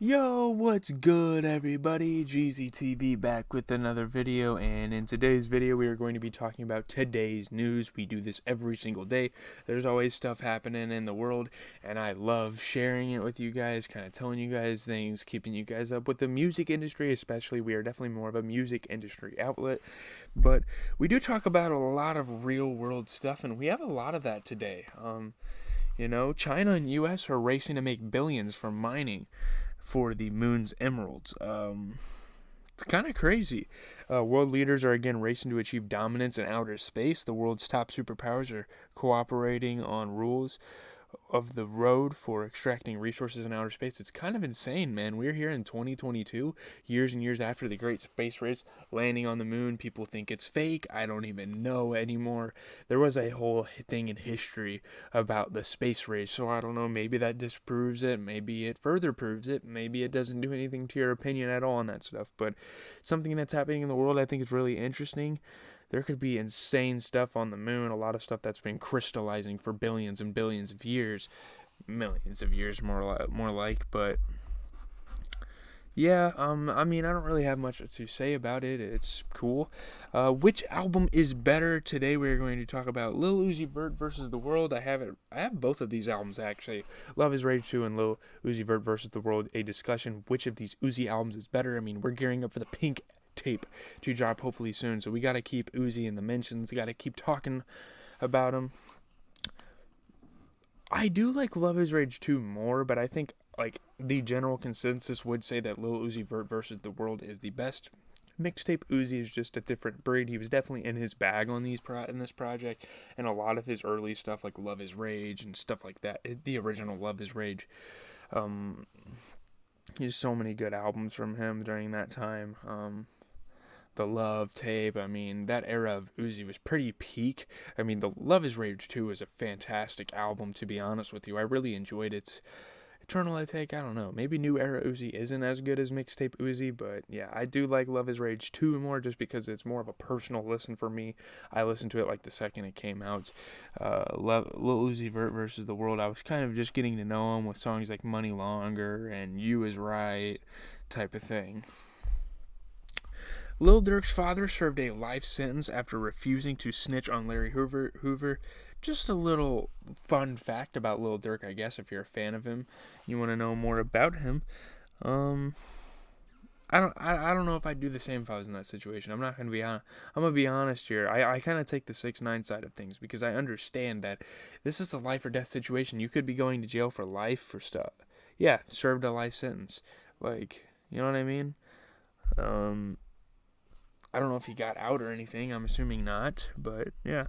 Yo, what's good everybody? GZTV back with another video, and in today's video we are going to be talking about today's news. We do this every single day. There's always stuff happening in the world, and I love sharing it with you guys, kind of telling you guys things, keeping you guys up with the music industry especially. We are definitely more of a music industry outlet, but we do talk about a lot of real world stuff, and we have a lot of that today. China and US are racing to make billions from mining for the moon's emeralds. It's kind of crazy. World leaders are again racing to achieve dominance in outer space. The world's top superpowers are cooperating on rules of the road for extracting resources in outer space. It's kind of insane, man. We're here in 2022, years and years after the great space race, landing on the moon. People think it's fake. I don't even know anymore. There was a whole thing in history about the space race, so I don't know. Maybe that disproves it. Maybe it further proves it. Maybe it doesn't do anything to your opinion at all on that stuff. But something that's happening in the world I think is really interesting. There could be insane stuff on the moon, a lot of stuff that's been crystallizing for billions and billions of years, millions of years more like, but yeah, I mean, I don't really have much to say about it. It's cool. Which album is better? Today we're going to talk about Lil Uzi Vert versus The World. I have both of these albums actually. Love Is Rage 2 and Lil Uzi Vert versus The World. A discussion which of these Uzi albums is better. I mean, we're gearing up for the Pink tape to drop hopefully soon, so we got to keep Uzi in the mentions, got to keep talking about him. I do like Love Is Rage 2 more, but I think like the general consensus would say that Lil Uzi Vert versus The World is the best. Mixtape Uzi is just a different breed. He was definitely in his bag on in this project, and a lot of his early stuff like Love Is Rage and stuff like that, the original Love Is Rage, there's so many good albums from him during that time. The Love tape, I mean, that era of Uzi was pretty peak. I mean, the Love Is Rage 2 is a fantastic album, to be honest with you. I really enjoyed it. Eternal I Take, I don't know. Maybe New Era Uzi isn't as good as Mixtape Uzi, but yeah, I do like Love Is Rage 2 more just because it's more of a personal listen for me. I listened to it like the second it came out. Lil Uzi Vert versus The World, I was kind of just getting to know him with songs like Money Longer and You Is Right type of thing. Lil Durk's father served a life sentence after refusing to snitch on Larry Hoover. Just a little fun fact about Lil Durk, I guess, if you're a fan of him, you want to know more about him. I don't know if I'd do the same if I was in that situation. I'm not gonna be honest. I'm gonna be honest here. I kind of take the 6ix9ine side of things because I understand that this is a life or death situation. You could be going to jail for life for stuff. Yeah, served a life sentence. Like, you know what I mean? I don't know if he got out or anything. I'm assuming not, but yeah.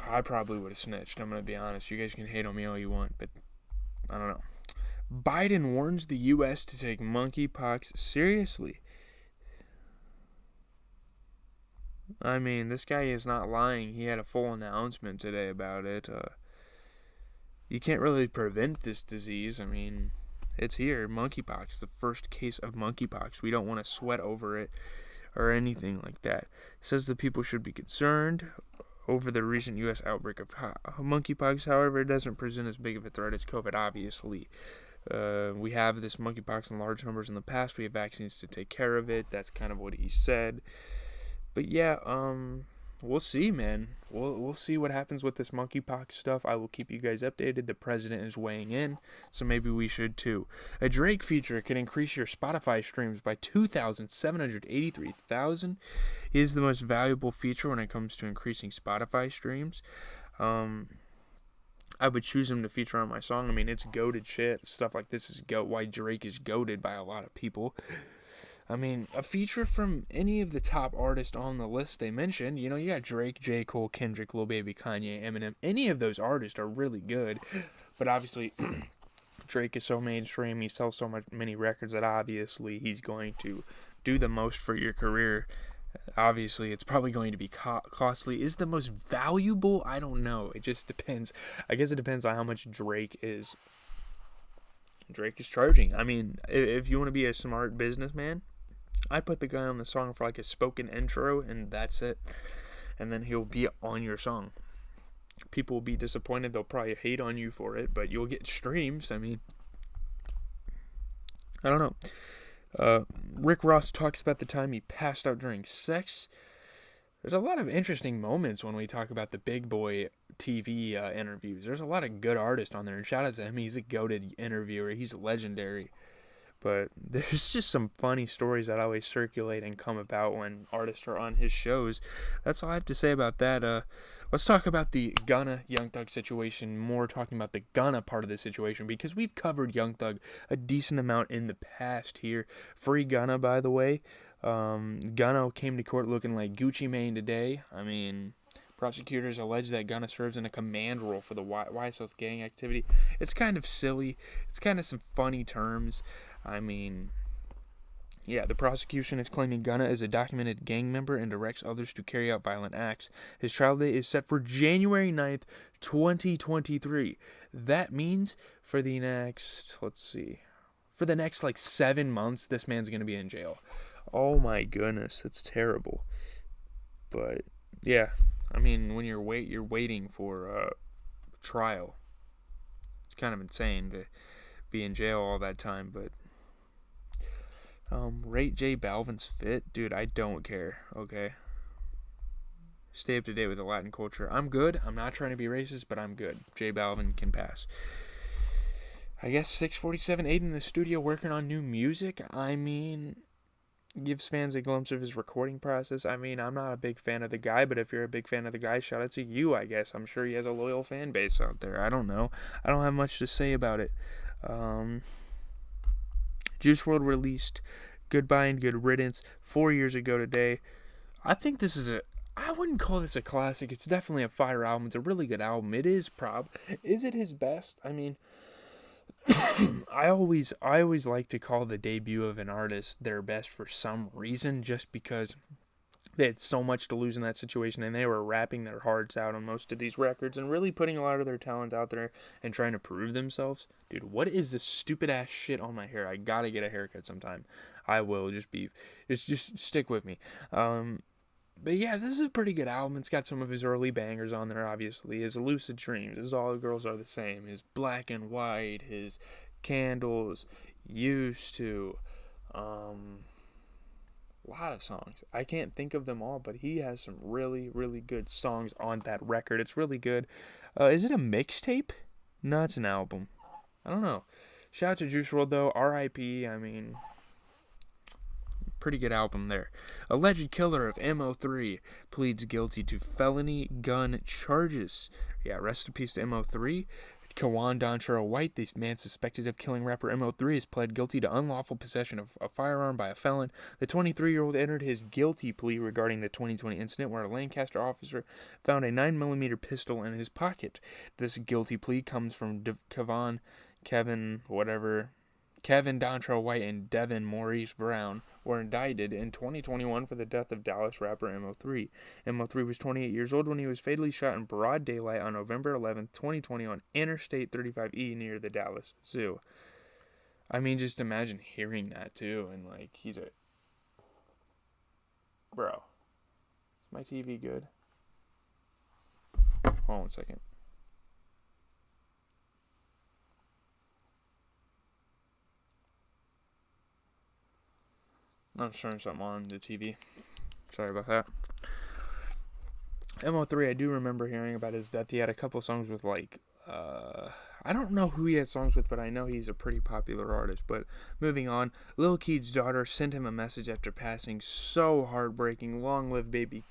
I probably would have snitched. I'm going to be honest. You guys can hate on me all you want, but I don't know. Biden warns the U.S. to take monkeypox seriously. I mean, this guy is not lying. He had a full announcement today about it. You can't really prevent this disease. I mean, it's here, monkeypox, the first case of monkeypox. We don't want to sweat over it or anything like that. It says that people should be concerned over the recent U.S. outbreak of monkeypox. However, it doesn't present as big of a threat as COVID, obviously. We have this monkeypox in large numbers in the past. We have vaccines to take care of it. That's kind of what he said. But yeah, we'll see, man. We'll see what happens with this monkeypox stuff. I will keep you guys updated. The president is weighing in, so maybe we should too. A Drake feature can increase your Spotify streams by 2,783,000. It is the most valuable feature when it comes to increasing Spotify streams. I would choose him to feature on my song. I mean, it's goated shit. Stuff like this is why Drake is goated by a lot of people. I mean, a feature from any of the top artists on the list they mentioned, you got Drake, J. Cole, Kendrick, Lil Baby, Kanye, Eminem. Any of those artists are really good. But obviously, Drake is so mainstream. He sells so many records that obviously he's going to do the most for your career. Obviously, it's probably going to be costly. Is the most valuable? I don't know. It just depends. I guess it depends on how much Drake is charging. I mean, if you want to be a smart businessman, I put the guy on the song for like a spoken intro, and that's it. And then he'll be on your song. People will be disappointed. They'll probably hate on you for it, but you'll get streams. I mean, I don't know. Rick Ross talks about the time he passed out during sex. There's a lot of interesting moments when we talk about the Big Boy TV interviews. There's a lot of good artists on there, and shout out to him. He's a goated interviewer. He's legendary. But there's just some funny stories that always circulate and come about when artists are on his shows. That's all I have to say about that. Let's talk about the Gunna Young Thug situation, more talking about the Gunna part of the situation, because we've covered Young Thug a decent amount in the past here. Free Gunna, by the way. Gunna came to court looking like Gucci Mane today. I mean, prosecutors allege that Gunna serves in a command role for the YSL's gang activity. It's kind of silly. It's kind of some funny terms. I mean, yeah, the prosecution is claiming Gunna is a documented gang member and directs others to carry out violent acts. His trial date is set for January 9th, 2023. That means for the next, for the next like 7 months, this man's going to be in jail. Oh my goodness, it's terrible. But yeah, I mean, when you're waiting for a trial. It's kind of insane to be in jail all that time, but rate J Balvin's fit, dude. I don't care. Okay, stay up to date with the Latin culture. I'm good. I'm not trying to be racist, but I'm good. J Balvin can pass. I guess 647 Aiden in the studio working on new music. I mean, gives fans a glimpse of his recording process. I mean, I'm not a big fan of the guy, but if you're a big fan of the guy, shout out to you, I guess. I'm sure he has a loyal fan base out there. I don't know. I don't have much to say about it. Juice WRLD released Goodbye and Good Riddance 4 years ago today. I think this is I wouldn't call this a classic. It's definitely a fire album. It's a really good album. It is Is it his best? I mean, I always like to call the debut of an artist their best for some reason, just because they had so much to lose in that situation, and they were rapping their hearts out on most of these records and really putting a lot of their talent out there and trying to prove themselves. Dude, what is this stupid ass shit on my hair? I gotta get a haircut sometime. I will. Just stick with me. But yeah, this is a pretty good album. It's got some of his early bangers on there, obviously. His Lucid Dreams, his All the Girls Are the Same, his Black and White, his Candles, Used To, a lot of songs. I can't think of them all, but he has some really, really good songs on that record. It's really good. Is it a mixtape? No, it's an album. I don't know. Shout out to Juice WRLD, though. R.I.P. I mean, pretty good album there. Alleged killer of MO3 pleads guilty to felony gun charges. Yeah, rest in peace to MO3. Kawan Dontrell White, the man suspected of killing rapper MO3, has pled guilty to unlawful possession of a firearm by a felon. The 23-year-old entered his guilty plea regarding the 2020 incident where a Lancaster officer found a 9mm pistol in his pocket. This guilty plea comes from Kevin Dontrell White and Devin Maurice Brown were indicted in 2021 for the death of Dallas rapper MO3. MO3 was 28 years old when he was fatally shot in broad daylight on November 11, 2020 on Interstate 35E near the Dallas Zoo. I mean, just imagine hearing that too, and like, Bro, is my TV good? Hold on 1 second. I'm showing something on the TV. Sorry about that. MO3, I do remember hearing about his death. He had a couple songs with I don't know who he had songs with, but I know he's a pretty popular artist. But moving on, Lil Keed's daughter sent him a message after passing. So heartbreaking. Long live baby,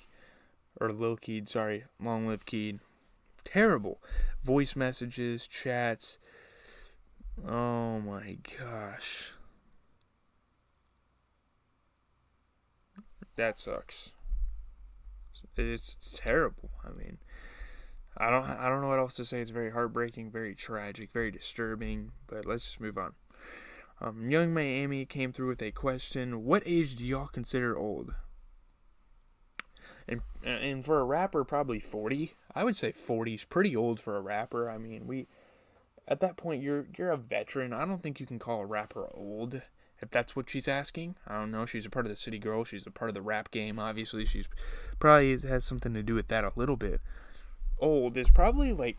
or Lil Keed, sorry. Long live Keed. Terrible. Voice messages, chats. Oh my gosh. That sucks. It's terrible. I mean, I don't know what else to say. It's very heartbreaking, very tragic, very disturbing. But let's just move on. Young Miami came through with a question: what age do y'all consider old? And for a rapper, probably 40. I would say 40 is pretty old for a rapper. I mean, at that point you're a veteran. I don't think you can call a rapper old. If that's what she's asking, I don't know. She's a part of the city girl. She's a part of the rap game. Obviously, she's probably has something to do with that a little bit. old is probably like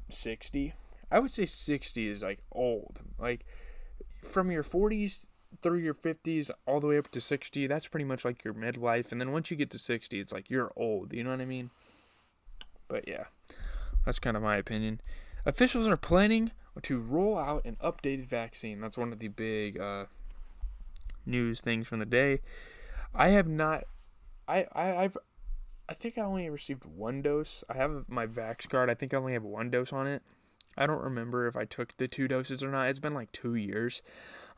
60. I would say 60 is like old. Like from your 40s through your 50s all the way up to 60, that's pretty much like your midlife. And then once you get to 60, it's like you're old. You know what I mean? But yeah, that's kind of my opinion. Officials are planning to roll out an updated vaccine. That's one of the big news things from the day. I have not. I think I only received one dose. I have my Vax card. I think I only have one dose on it. I don't remember if I took the 2 doses or not. It's been like 2 years.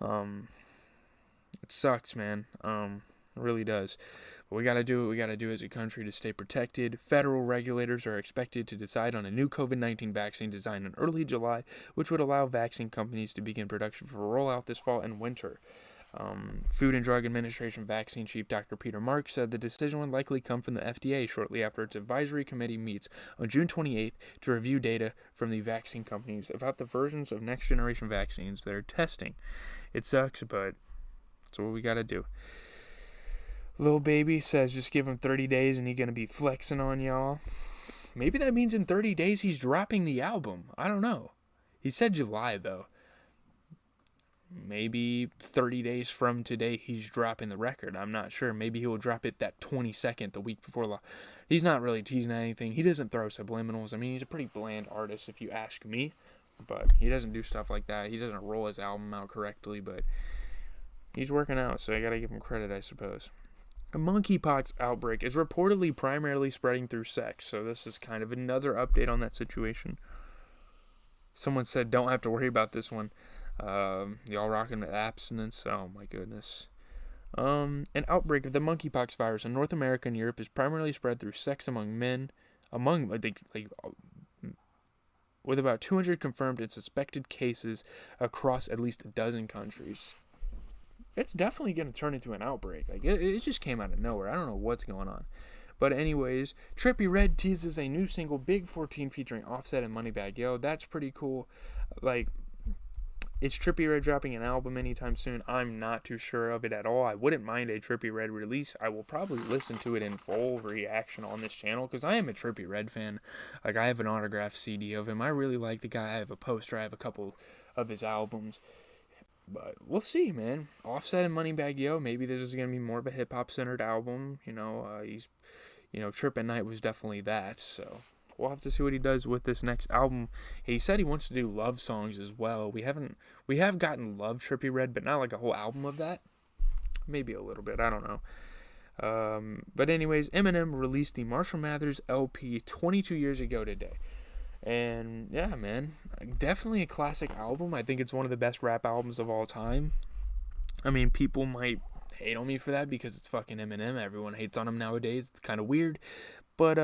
It sucks, man. It really does. But we gotta do what we gotta do as a country to stay protected. Federal regulators are expected to decide on a new COVID-19 vaccine design in early July, which would allow vaccine companies to begin production for rollout this fall and winter. Food and Drug Administration Vaccine Chief Dr. Peter Marks said the decision would likely come from the FDA shortly after its advisory committee meets on June 28th to review data from the vaccine companies about the versions of next-generation vaccines they're testing. It sucks, but that's what we gotta do. Lil Baby says just give him 30 days and he's gonna be flexing on y'all. Maybe that means in 30 days he's dropping the album. I don't know. He said July, though. Maybe 30 days from today he's dropping the record. I'm not sure. Maybe he will drop it that 22nd, the week before. He's not really teasing anything. He doesn't throw subliminals. I mean, he's a pretty bland artist if you ask me. But he doesn't do stuff like that. He doesn't roll his album out correctly. But he's working out, so I gotta give him credit, I suppose. A monkeypox outbreak is reportedly primarily spreading through sex. So this is kind of another update on that situation. Someone said don't have to worry about this one. Y'all rocking with abstinence? Oh my goodness. An outbreak of the monkeypox virus in North America and Europe is primarily spread through sex among men, with about 200 confirmed and suspected cases across at least a dozen countries. It's definitely going to turn into an outbreak. Like it just came out of nowhere. I don't know what's going on. But anyways, Trippie Redd teases a new single, Big 14, featuring Offset and Moneybagg Yo. That's pretty cool. Like, is Trippie Redd dropping an album anytime soon? I'm not too sure of it at all. I wouldn't mind a Trippie Redd release. I will probably listen to it in full reaction on this channel because I am a Trippie Redd fan. Like, I have an autographed CD of him. I really like the guy. I have a poster. I have a couple of his albums. But we'll see, man. Offset and Moneybagg Yo. Maybe this is going to be more of a hip-hop centered album. Trippin' Night was definitely that. So we'll have to see what he does with this next album. He said he wants to do love songs as well. We have gotten Love Trippie Redd, but not like a whole album of that. Maybe a little bit. I don't know. But anyways, Eminem released the Marshall Mathers LP 22 years ago today. And yeah, man, definitely a classic album. I think it's one of the best rap albums of all time. I mean, people might hate on me for that because it's fucking Eminem. Everyone hates on him nowadays. It's kind of weird. But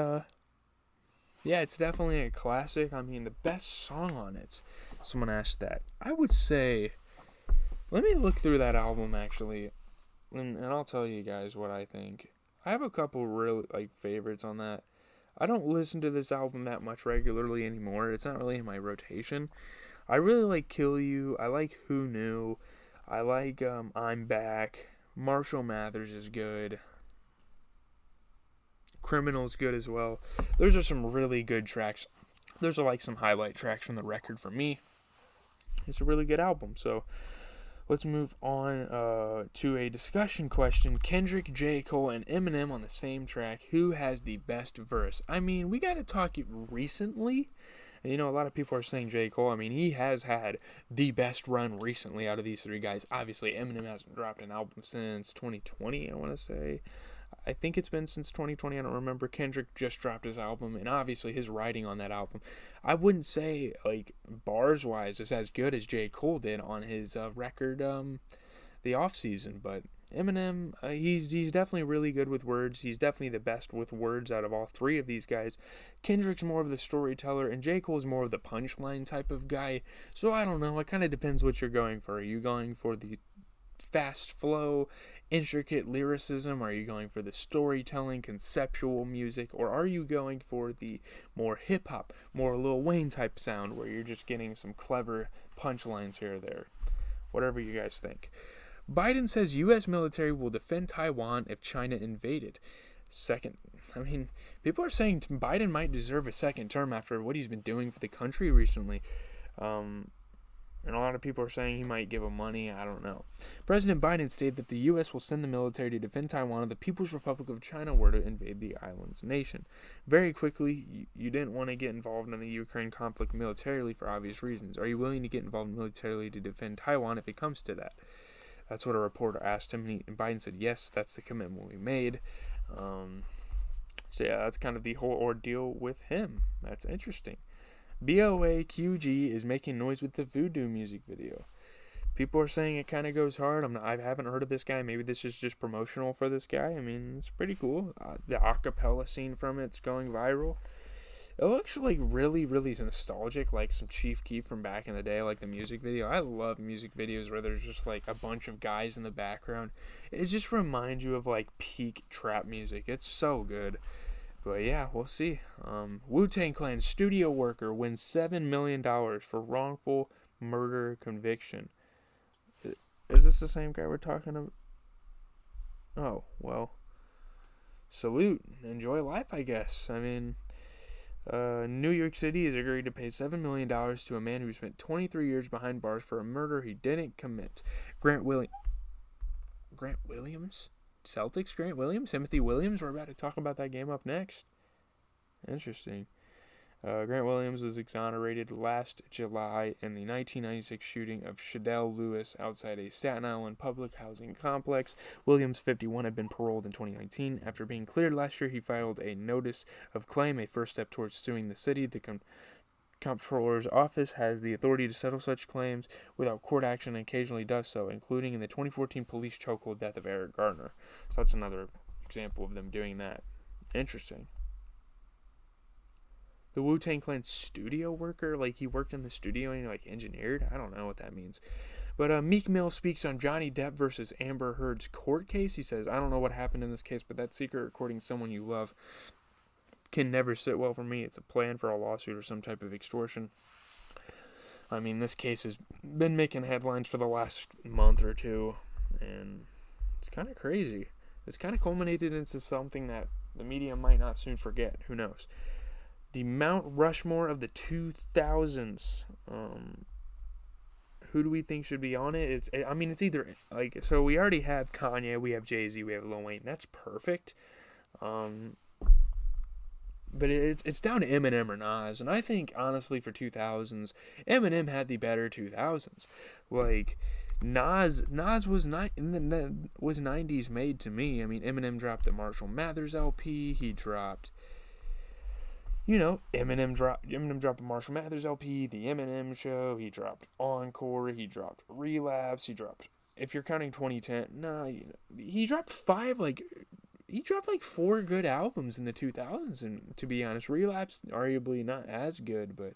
yeah, it's definitely a classic. I mean, the best song on it. Someone asked that. I would say, let me look through that album actually, and I'll tell you guys what I think. I have a couple real favorites on that. I don't listen to this album that much regularly anymore. It's not really in my rotation. I really like Kill You. I like Who Knew. I like I'm Back. Marshall Mathers is good. Criminal's good as well. Those are some really good tracks. Those are some highlight tracks from the record for me. It's a really good album. So let's move on to a discussion question. Kendrick, J. Cole, and Eminem on the same track. Who has the best verse? I mean, we got to talk recently. A lot of people are saying J. Cole. I mean, he has had the best run recently out of these three guys. Obviously, Eminem hasn't dropped an album since 2020, I want to say. I think it's been since 2020. I don't remember. Kendrick just dropped his album, and obviously his writing on that album, I wouldn't say bars-wise is as good as J. Cole did on his record, The Off Season. But Eminem, he's definitely really good with words. He's definitely the best with words out of all three of these guys. Kendrick's more of the storyteller, and J. Cole's more of the punchline type of guy. So I don't know. It kind of depends what you're going for. Are you going for the fast flow, intricate lyricism? Are you going for the storytelling, conceptual music? Or are you going for the more hip-hop, more Lil Wayne type sound where you're just getting some clever punchlines here or there? Whatever you guys think. Biden says U.S. military will defend Taiwan if China invaded. Second, I mean, people are saying Biden might deserve a second term after what he's been doing for the country recently. Um, and a lot of people are saying he might give him money. I don't know. President Biden stated that the U.S. will send the military to defend Taiwan if the People's Republic of China were to invade the island's nation. Very quickly, you didn't want to get involved in the Ukraine conflict militarily for obvious reasons. Are you willing to get involved militarily to defend Taiwan if it comes to that? That's what a reporter asked him, and Biden said, yes, that's the commitment we made. So yeah, that's kind of the whole ordeal with him. That's interesting. BOAQG is making noise with the Voodoo music video. People are saying it kind of goes hard. I haven't heard of this guy. Maybe this is just promotional for this guy. I mean, it's pretty cool. The acapella scene from it's going viral. It looks like really, really nostalgic, like some Chief Keef from back in the day, like the music video. I love music videos where there's just like a bunch of guys in the background. It just reminds you of like peak trap music. It's so good. But yeah, we'll see. Wu-Tang Clan studio worker wins $7 million for wrongful murder conviction. Is this the same guy we're talking about? Oh, well. Salute. Enjoy life, I guess. I mean, New York City has agreed to pay $7 million to a man who spent 23 years behind bars for a murder he didn't commit. Grant Williams? Celtics? Grant Williams? Timothy Williams? We're about to talk about that game up next. Interesting. Grant Williams was exonerated last July in the 1996 shooting of Shadell Lewis outside a Staten Island public housing complex. Williams, 51, had been paroled in 2019. After being cleared last year, he filed a notice of claim, a first step towards suing the city. The Comptroller's office has the authority to settle such claims without court action and occasionally does so, including in the 2014 police chokehold death of Eric Gardner. So that's another example of them doing that. Interesting. The Wu-Tang Clan studio worker, like he worked in the studio and he like engineered. I don't know what that means. But Meek Mill speaks on Johnny Depp versus Amber Heard's court case. He says, I don't know what happened in this case, but that secret recording someone you love can never sit well for me. It's a plan for a lawsuit or some type of extortion. I mean, this case has been making headlines for the last month or two, and it's kind of crazy. It's kind of culminated into something that the media might not soon forget. Who knows? The Mount Rushmore of the 2000s. Who do we think should be on it? It's either like, so we already have Kanye, we have Jay-Z, we have Lil Wayne. That's perfect. But it's down to Eminem or Nas, and I think honestly for 2000s, Eminem had the better 2000s. Like Nas was not was 90s made to me. I mean, Eminem dropped the Marshall Mathers LP. He dropped, Eminem dropped the Marshall Mathers LP, the Eminem Show. He dropped Encore. He dropped Relapse. He dropped, if you're counting 2010, he dropped He dropped like 4 good albums in the 2000s, and to be honest, Relapse arguably not as good, but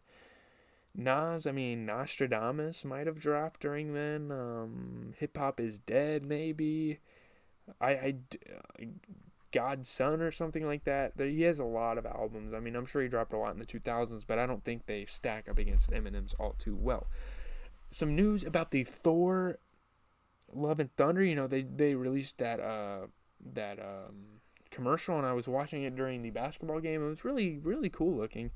Nostradamus might have dropped during then. Hip Hop is Dead, maybe. God's Son or something like that. He has a lot of albums. I mean, I'm sure he dropped a lot in the 2000s, but I don't think they stack up against Eminem's all too well. Some news about the Thor Love and Thunder. They released that commercial, and I was watching it during the basketball game. It was really, really cool looking.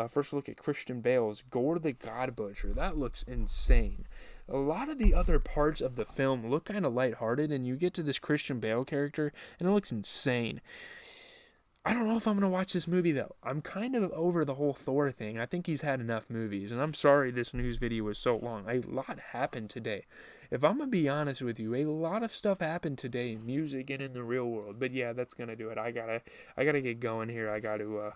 First look at Christian Bale's Gore the God Butcher. That looks insane. A lot of the other parts of the film look kind of lighthearted, and you get to this Christian Bale character, and it looks insane. I don't know if I'm going to watch this movie, though. I'm kind of over the whole Thor thing. I think he's had enough movies, and I'm sorry this news video was so long. A lot happened today. If I'm going to be honest with you, a lot of stuff happened today in music and in the real world. But yeah, that's going to do it. I gotta get going here. I got to